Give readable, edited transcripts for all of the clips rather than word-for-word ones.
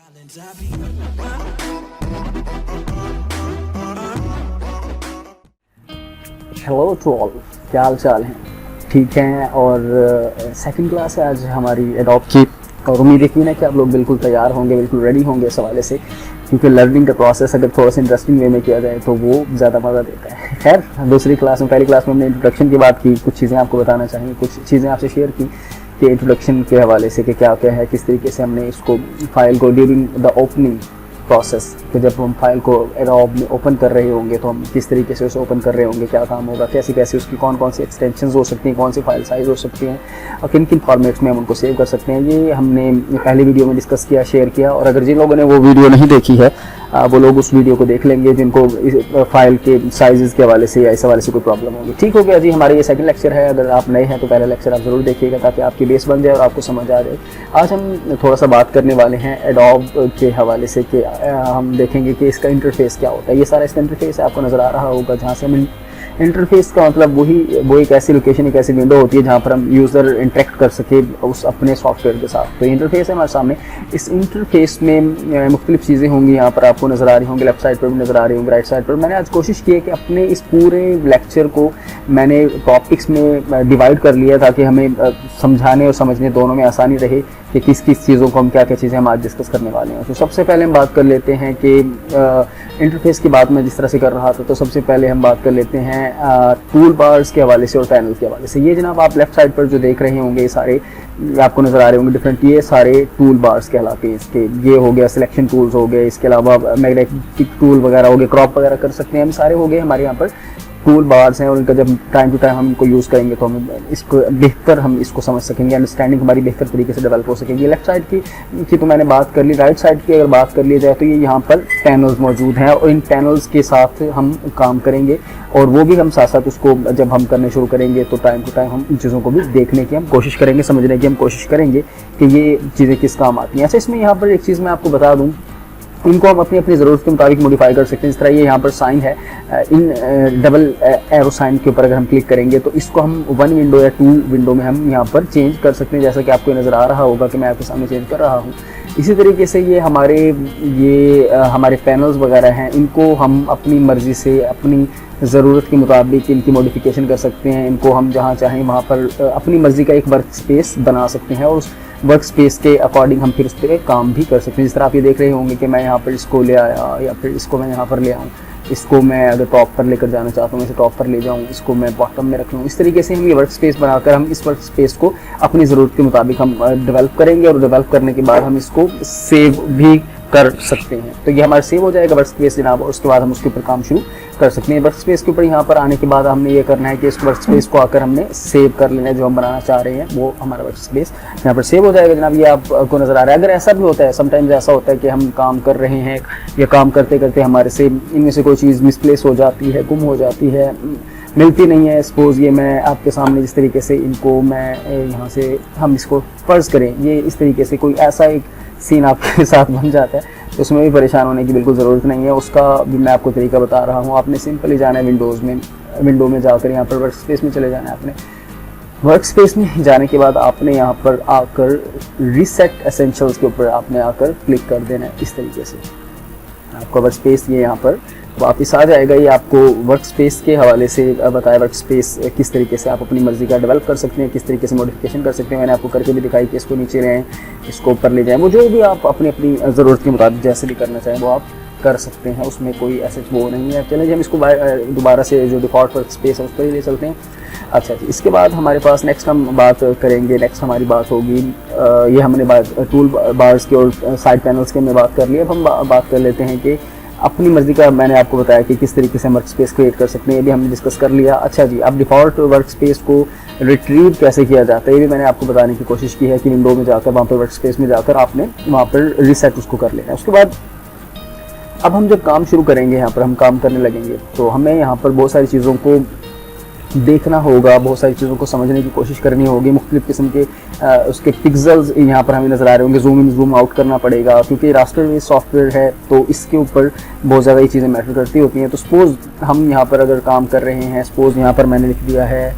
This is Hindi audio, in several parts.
हेलो टू ऑल, क्या हाल चाल है? ठीक हैं। और सेकंड क्लास है आज हमारी एडॉप्ट की, और उम्मीद यकीन है कि आप लोग बिल्कुल तैयार होंगे, बिल्कुल रेडी होंगे इस हवाले से, क्योंकि लर्निंग का प्रोसेस अगर थोड़ा सा इंटरेस्टिंग वे में किया जाए तो वो ज़्यादा मज़ा देता है। खैर, दूसरी क्लास में, पहली क्लास में हमने इंट्रोडक्शन की बात की, कुछ चीज़ें आपको बताना चाहिए, कुछ चीज़ें आपसे शेयर की कि इंट्रोडक्शन के हवाले से कि क्या क्या है, किस तरीके से हमने इसको फाइल को ड्यूरिंग द ओपनिंग प्रोसेस, कि जब हम फाइल को एडोब में ओपन कर रहे होंगे तो हम किस तरीके से उसे ओपन कर रहे होंगे, क्या काम होगा, कैसे कैसे उसकी कौन कौन सी एक्सटेंशंस हो सकती हैं, कौन सी फाइल साइज़ हो सकती हैं, और किन किन फॉर्मेट्स में हम उनको सेव कर सकते हैं। ये हमने पहली वीडियो में डिस्कस किया, शेयर किया। और अगर जिन लोगों ने वो वीडियो नहीं देखी है वो लोग उस वीडियो को देख लेंगे जिनको फाइल के साइज़ के हवाले से या इस हवाले से कोई प्रॉब्लम होगी। ठीक हो गया जी। हमारा ये सेकंड लेक्चर है। अगर आप नए हैं तो पहला लेक्चर आप ज़रूर देखिएगा ताकि आपकी बेस बन जाए और आपको समझ आ जाए। आज हम थोड़ा सा बात करने वाले हैं एडोब के हवाले से कि हम देखेंगे कि इसका इंटरफेस क्या होता है। ये सारा इसका इंटरफेस आपको नज़र आ रहा होगा, जहाँ से हम इंटरफेस का मतलब वो एक ऐसी लोकेशन, एक ऐसी विंडो होती है जहाँ पर हम यूज़र इंटरेक्ट कर सके उस अपने सॉफ्टवेयर के साथ। तो इंटरफेस है हमारे सामने। इस इंटरफेस में मुख्तलिफ चीज़ें होंगी, यहाँ पर आपको नज़र आ रही होंगी, लेफ्ट साइड पर भी नज़र आ रही होंगी, राइट साइड पर। मैंने आज कोशिश की है कि अपने इस पूरे लेक्चर को मैंने टॉपिक्स में डिवाइड कर लिया ताकि हमें समझाने और समझने दोनों में आसानी रहे कि किस किस चीज़ों को हम क्या क्या चीज़ें हम आज डिस्कस करने वाले हैं। तो सबसे पहले हम बात कर लेते हैं कि इंटरफेस की बात मैं जिस तरह से कर रहा था, तो सबसे पहले हम बात कर लेते हैं टूल बार्स के हवाले से और पैनल के हवाले से। ये जनाब आप लेफ्ट साइड पर जो देख रहे होंगे, ये सारे आपको नज़र आ रहे होंगे डिफरेंट, ये सारे टूल बार्स कहलाते हैं इसके। ये हो गया सिलेक्शन टूल्स हो गए, इसके अलावा मैग्नेटिक टूल वगैरह हो गए, क्रॉप वगैरह कर सकते हैं हम, सारे हो गए हमारे यहाँ पर टूल बार्स हैं। और इनका जब टाइम टू टाइम हम इनको यूज़ करेंगे तो हम इसको बेहतर हम इसको समझ सकेंगे, अंडरस्टैंडिंग हमारी बेहतर तरीके से डेवलप हो सकेगी। लेफ्ट साइड की तो मैंने बात कर ली। राइट साइड की अगर बात कर ली जाए तो ये यहाँ पर पैनल्स मौजूद हैं और इन पैनल्स के साथ हम काम करेंगे, और वो भी हम साथ साथ उसको जब हम करने शुरू करेंगे तो टाइम टू टाइम हम इन चीज़ों को भी देखने की हम कोशिश करेंगे, समझने की हम कोशिश करेंगे कि ये चीज़ें किस काम आती हैं। अच्छा, इसमें यहाँ पर एक चीज़ मैं आपको बता दूँ, इनको हम अपनी अपनी ज़रूरत के मुताबिक मॉडिफाई कर सकते हैं। इस तरह ये यहाँ पर साइन है, इन डबल एरो साइन के ऊपर अगर हम क्लिक करेंगे तो इसको हम 1 विंडो या 2 विंडो में हम यहाँ पर चेंज कर सकते हैं, जैसा कि आपको नज़र आ रहा होगा कि मैं आपके सामने चेंज कर रहा हूँ। इसी तरीके से ये हमारे पैनल्स वगैरह हैं, इनको हम अपनी मर्ज़ी से अपनी ज़रूरत के मुताबिक इनकी मॉडिफिकेशन कर सकते हैं। इनको हम जहाँ चाहें वहाँ पर अपनी मर्ज़ी का एक वर्क स्पेस बना सकते हैं और उस वर्क स्पेस के अकॉर्डिंग हम फिर उस पर काम भी कर सकते हैं। जिस तरह आप ये देख रहे होंगे कि मैं यहाँ पर इसको ले आया या फिर इसको मैं यहाँ पर ले आऊँ, इसको मैं अगर टॉप पर लेकर जाना चाहता हूँ, इसे टॉप पर ले जाऊँ, इसको मैं बॉटम में रख लूँ। इस तरीके से हम ये वर्क स्पेस बनाकर हम इस वर्क स्पेस को अपनी ज़रूरत के मुताबिक हम डेवलप करेंगे, और डेवलप करने के बाद हम इसको सेव भी कर सकते हैं। तो ये हमारा सेव हो जाएगा वर्क स्पेस जनाब, और उसके बाद हम उसके ऊपर काम शुरू कर सकते हैं। वर्क स्पेस के ऊपर यहाँ पर आने के बाद हमने ये करना है कि इस वर्क स्पेस को आकर हमने सेव कर लेना है, जो हम बनाना चाह रहे हैं वो हमारा वर्क स्पेस यहाँ पर सेव हो जाएगा जनाब। ये आपको नज़र आ रहा है। अगर ऐसा भी होता है, समटाइम्स ऐसा होता है कि हम काम कर रहे हैं या काम करते करते हमारे से इनमें से कोई चीज़ मिसप्लेस हो जाती है, गुम हो जाती है, मिलती नहीं है। सपोज़ ये मैं आपके सामने जिस तरीके से इनको मैं यहाँ से हम इसको फ़र्ज़ करें, ये इस तरीके से कोई ऐसा एक सीन आपके साथ बन जाता है तो उसमें भी परेशान होने की बिल्कुल ज़रूरत नहीं है। उसका भी मैं आपको तरीका बता रहा हूँ। आपने सिंपली जाना है विंडो में जाकर यहाँ पर वर्क स्पेस में चले जाना है। आपने वर्क स्पेस में जाने के बाद आपने यहाँ पर आकर रीसेट एसेंशियल्स के ऊपर आपने आकर क्लिक कर देना है। इस तरीके से आपका वर्क स्पेस ये यहाँ पर वापस आ जाएगा। ये आपको वर्क स्पेस के हवाले से बताया, वर्क स्पेस किस तरीके से आप अपनी मर्ज़ी का डेवलप कर सकते हैं, किस तरीके से मॉडिफिकेशन कर सकते हैं। मैंने आपको करके भी दिखाई कि इसको नीचे ले आएँ, इसको ऊपर ले जाएँ, वो जो भी आप अपनी ज़रूरत के मुताबिक जैसे भी करना चाहें वो आप कर सकते हैं। उसमें कोई ऐसे वो नहीं है। चलें हम इसको दोबारा से जो डिफ़ॉल्ट वर्क स्पेस है उस पर ही ले चलते हैं। अच्छा जी, इसके बाद हमारे पास नेक्स्ट हम बात करेंगे, नेक्स्ट हमारी बात होगी, ये हमने टूल बार्स की और साइड पैनल्स की हमने बात कर ली। अब हम बात कर लेते हैं कि अपनी मर्ज़ी का, मैंने आपको बताया कि किस तरीके से हम वर्क स्पेस क्रिएट कर सकते हैं, ये भी हमने डिस्कस कर लिया। अच्छा जी, अब डिफ़ॉल्ट वर्क स्पेस को रिट्रीव कैसे किया जाता है ये भी मैंने आपको बताने की कोशिश की है कि विंडो में जाकर वहाँ पर वर्क स्पेस में जाकर आपने वहाँ पर रीसेट उसको कर लेना है। उसके बाद अब हम जब काम शुरू करेंगे, यहाँ पर हम काम करने लगेंगे तो हमें यहाँ पर बहुत सारी चीज़ों को देखना होगा, बहुत सारी चीज़ों को समझने की कोशिश करनी होगी। मुख्तलिफ़ किस्म के उसके पिक्सल्स यहाँ पर हमें नज़र आ रहे होंगे, जूम इन जूम आउट करना पड़ेगा क्योंकि रास्टर बेस्ड सॉफ्टवेयर है तो इसके ऊपर बहुत ज़्यादा ये चीज़ें मैटर करती होती हैं। तो सपोज़ हम यहाँ पर अगर काम कर रहे हैं, सपोज़ यहाँ पर मैंने लिख दिया है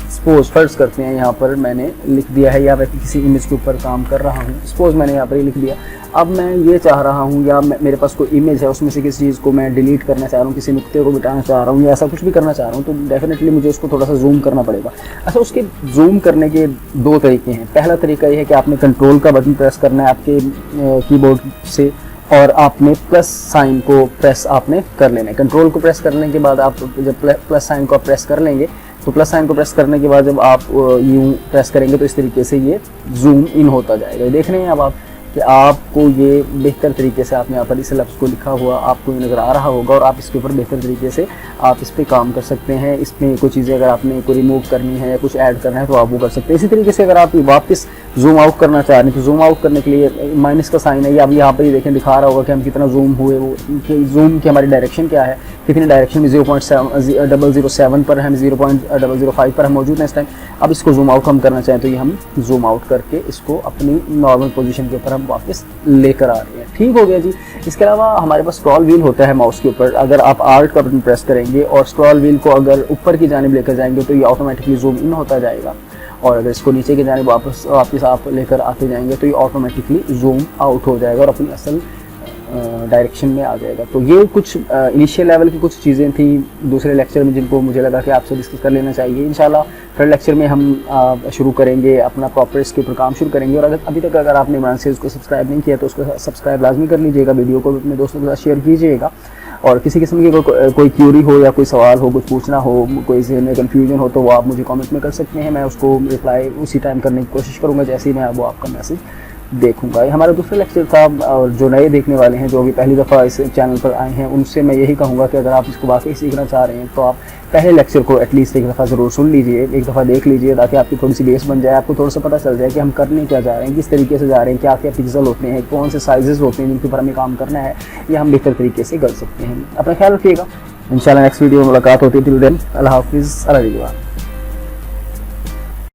सपोज फर्ज करते हैं यहाँ पर मैंने लिख दिया है, या मैं किसी इमेज के ऊपर काम कर रहा हूँ, सपोज मैंने यहाँ पर ही लिख दिया। अब मैं ये चाह रहा हूँ, या मेरे पास कोई इमेज है उसमें से किसी चीज़ को मैं डिलीट करना चाह रहा हूँ, किसी नुक्ते को मिटाना चाह रहा हूँ, या ऐसा कुछ भी करना चाह रहा हूँ, तो डेफिनेटली मुझे उसको थोड़ा सा जूम करना पड़ेगा। अच्छा, उसके जूम करने के दो तरीके हैं। पहला तरीका ये है कि आपने कंट्रोल का बटन प्रेस करना है आपके कीबोर्ड से, और आपने प्लस साइन को प्रेस आपने कर लेना है। कंट्रोल को प्रेस करने के बाद आप जब प्लस साइन को आप प्रेस कर लेंगे, तो प्लस साइन को प्रेस करने के बाद जब आप यूँ प्रेस करेंगे तो इस तरीके से ये जूम इन होता जाएगा। देख रहे हैं अब आप कि आपको ये बेहतर तरीके से, आपने यहाँ पर इस लफ्ज़ को लिखा हुआ आपको ये नज़र आ रहा होगा, और आप इसके ऊपर बेहतर तरीके से आप इस पर काम कर सकते हैं। इसमें कोई चीज़ें अगर आपने कोई रिमूव करनी है या कुछ ऐड करना है तो आप वो कर सकते हैं। इसी तरीके से अगर आप वापस जूम आउट करना चाह रहे हैं तो जूम आउट करने के लिए माइनस का साइन है, या अब यहाँ पर ही देखें दिखा रहा होगा कि हम कितना जूम हुए, वो जूम की हमारी डायरेक्शन क्या है, कितनी डायरेक्शन में 0.007 पर हम 0.005 पर हम मौजूद हैं इस टाइम। अब इसको जूम आउट हम करना चाहें तो ये हम जूम आउट करके इसको अपनी नॉर्मल पोजीशन के ऊपर हम वापस लेकर आ रहे हैं। ठीक हो गया जी। इसके अलावा हमारे पास स्क्रॉल व्हील होता है माउस के ऊपर। अगर आप आल्ट का बटन प्रेस करेंगे और स्क्रॉल व्हील को अगर ऊपर की जानिब लेकर जाएंगे तो ये ऑटोमेटिकली जूम इन होता जाएगा, और अगर इसको नीचे की जानिब वापस आप लेकर आते जाएंगे तो ये ऑटोमेटिकली जूम आउट हो जाएगा और अपनी असल डायरेक्शन में आ जाएगा। तो ये कुछ इनिशियल लेवल की कुछ चीज़ें थी दूसरे लेक्चर में जिनको मुझे लगा कि आपसे डिस्कस कर लेना चाहिए। इंशाल्लाह थर्ड लेक्चर में हम शुरू करेंगे अपना प्रॉपर इसके ऊपर काम शुरू करेंगे। और अभी तक अगर आपने इमरान सेल्स को सब्सक्राइब नहीं किया तो उसको सब्सक्राइब लाजमी कर लीजिएगा, वीडियो को अपने दोस्तों के साथ शेयर कीजिएगा, और किसी किस्म की कोई क्यूरी हो या कोई सवाल हो, कुछ पूछना हो, कोई जहन में कन्फ्यूजन हो तो वो आप मुझे कमेंट में कर सकते हैं। मैं उसको रिप्लाई उसी टाइम करने की कोशिश करूँगा जैसे ही मैं वो आपका मैसेज देखूंगा। ये हमारा दूसरा लेक्चर था, और जो नए देखने वाले हैं, जो अभी पहली दफ़ा इस चैनल पर आए हैं, उनसे मैं यही कहूँगा कि अगर आप इसको वाकई सीखना चाह रहे हैं तो आप पहले लेक्चर को एटलीस्ट एक दफ़ा ज़रूर सुन लीजिए, एक दफ़ा देख लीजिए, ताकि आपकी थोड़ी सी बेस बन जाए, आपको थोड़ा सा पता चल जाए कि हम करने क्या जा रहे हैं, किस तरीके से जा रहे हैं, क्या क्या पिक्सल होते हैं, कौन से साइजेस होते हैं जिनके ऊपर हमें काम करना है, या हम बेहतर तरीके से कर सकते हैं। अपना ख्याल रखिएगा। इंशाल्लाह नेक्स्ट वीडियो में मुलाकात होती है। टिल देन अल्लाह हाफिज़।